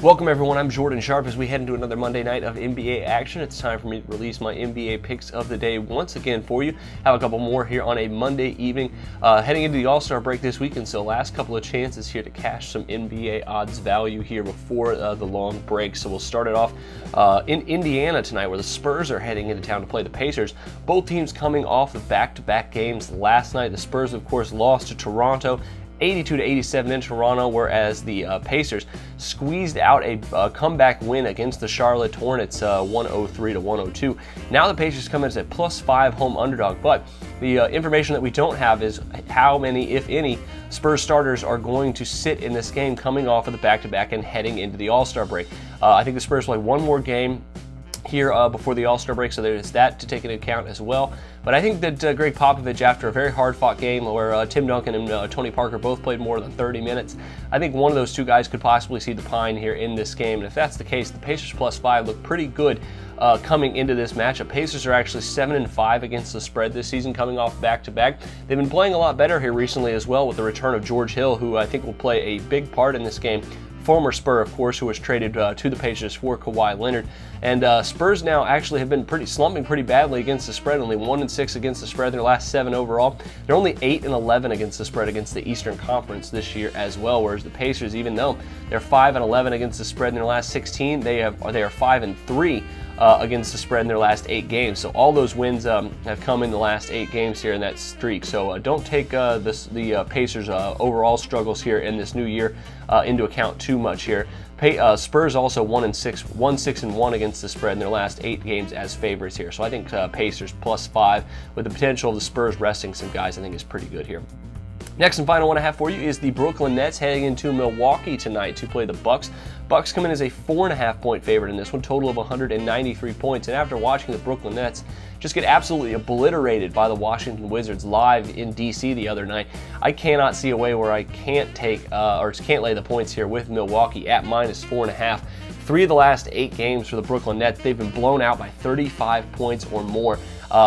Welcome everyone, I'm Jordan Sharp as we head into another Monday night of NBA action. It's time for me to release my NBA picks of the day once again for you. Have a couple more here on a Monday evening. Heading into the All-Star break this weekend, so last couple of chances here to cash some NBA odds value here before the long break. So we'll start it off in Indiana tonight, where the Spurs are heading into town to play the Pacers. Both teams coming off of back-to-back games last night. The Spurs, of course, lost to Toronto 82-87 in Toronto, whereas the Pacers squeezed out a comeback win against the Charlotte Hornets 103-102. Now the Pacers come in as a +5 home underdog, but the information that we don't have is how many, if any, Spurs starters are going to sit in this game coming off of the back-to-back and heading into the All-Star break. I think the Spurs play one more game here before the All-Star break, so there's that to take into account as well. But I think that Greg Popovich, after a very hard-fought game where Tim Duncan and Tony Parker both played more than 30 minutes, I think one of those two guys could possibly see the pine here in this game. And if that's the case, the Pacers +5 look pretty good coming into this matchup. Pacers are actually 7-5 against the spread this season, coming off back-to-back. They've been playing a lot better here recently as well, with the return of George Hill, who I think will play a big part in this game. Former Spur, of course, who was traded to the Pacers for Kawhi Leonard. And Spurs now actually have been slumping pretty badly against the spread, only 1-6 against the spread in their last 7 overall. They're only 8-11 against the spread against the Eastern Conference this year as well, whereas the Pacers, even though they're 5-11 against the spread in their last 16, they are 5-3 against the spread in their last 8 games. So all those wins have come in the last 8 games here in that streak. So don't take the Pacers' overall struggles here in this new year into account too much here. Spurs also 1-6-1 against the spread in their last 8 games as favorites here. So I think Pacers +5 with the potential of the Spurs resting some guys, I think is pretty good here. Next and final one I have for you is the Brooklyn Nets heading into Milwaukee tonight to play the Bucks. Bucks come in as a 4.5-point favorite in this one, total of 193 points. And after watching the Brooklyn Nets just get absolutely obliterated by the Washington Wizards live in DC the other night, I cannot see a way where I can't can't lay the points here with Milwaukee at -4.5. 3 of the last 8 games for the Brooklyn Nets, they've been blown out by 35 points or more.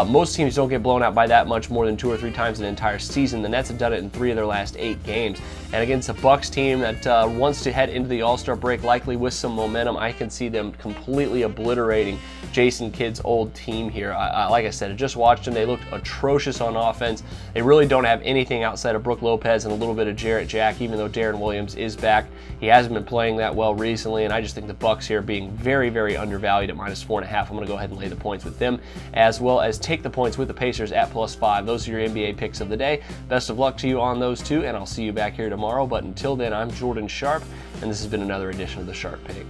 Most teams don't get blown out by that much more than 2 or 3 times in an entire season. The Nets have done it in 3 of their last 8 games. And against a Bucks team that wants to head into the All-Star break likely with some momentum, I can see them completely obliterating Jason Kidd's old team here. Like I said, I just watched them. They looked atrocious on offense. They really don't have anything outside of Brook Lopez and a little bit of Jarrett Jack, even though Darren Williams is back. He hasn't been playing that well recently, and I just think the Bucks here being very, very undervalued at -4.5. I'm going to go ahead and lay the points with them, as well as take the points with the Pacers at +5. Those are your NBA picks of the day. Best of luck to you on those two, and I'll see you back here tomorrow. But until then, I'm Jordan Sharp, and this has been another edition of the Sharp Pick.